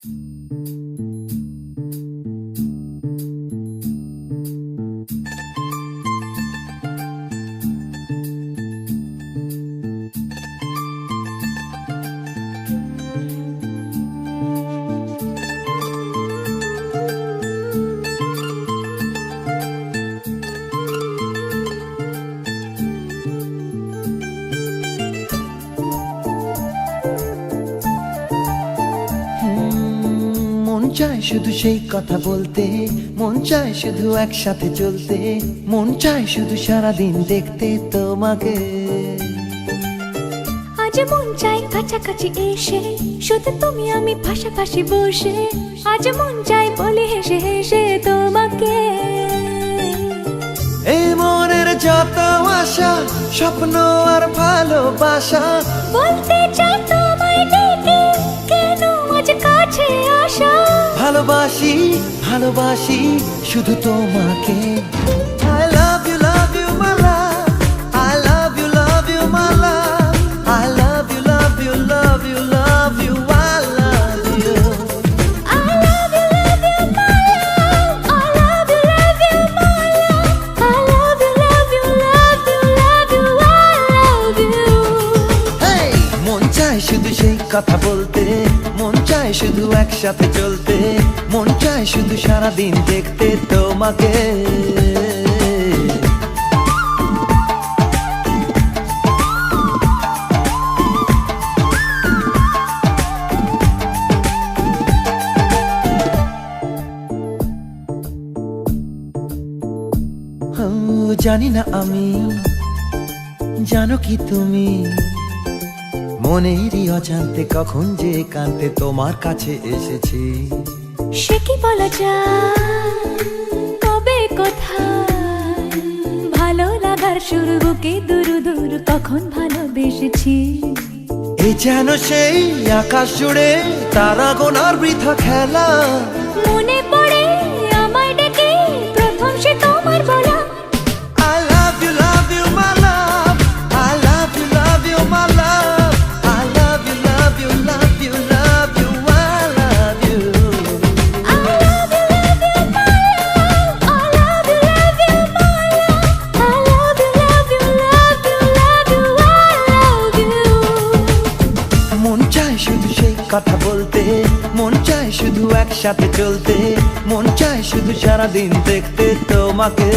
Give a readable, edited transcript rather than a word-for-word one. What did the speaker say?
মন চায় শুধু সেই কথা বলতে, মন চায় শুধু একসাথে চলতে, মন চায় শুধু সারাদিন দেখতে তোমাকে। আজ মন চাই কাছাকাছি এসে, শুধু তুমি আমি পাশাপাশি বসে, আজ মন চাই বলে হেসে হেসে তোমাকে। এই মনের যত আশা, স্বপ্ন আর ভালোবাসা, বলতে চাই তোমায় ডেকে, কেন আজ কাছে আসা। ভালোবাসি ভালোবাসি শুধু তোমাকে। I love you my love, I love you my love, I love you love you love you love you, I love you. I love you my love, I love you my love, I love you love you love you love you, I love you. Hey! মন চায় শুধু সেই কথা বলতে, মন চায় শুধু একসাথে চলতে, মন চায় শুধু সারাদিন দেখতে তোমাকে। জানি না আমি, জানো কি তুমি, মনেরই অজান্তে কখন যে কান্তে তোমার কাছে এসেছি। সে কি বলা যায়, কবে কোথায়, ভালো লাগার শুরু বুকে দুরু দুরু কখন ভালোবেসেছি। এই যেন সেই আকাশ জুড়ে তারা গোনার বৃথা খেলা, মনে পড়ে আমায় ডেকে প্রথম সে তোমার বলা। I love you my love, I love you my love, I love you love you love you love you, I love you. I love you my love, I love you my love, I love you love you love you love you, I love you. মন চায় শুধু সেই কথা বলতে, মন চায় শুধু একসাথে চলতে, মন চায় শুধু সারাদিন দেখতে তোমাকে।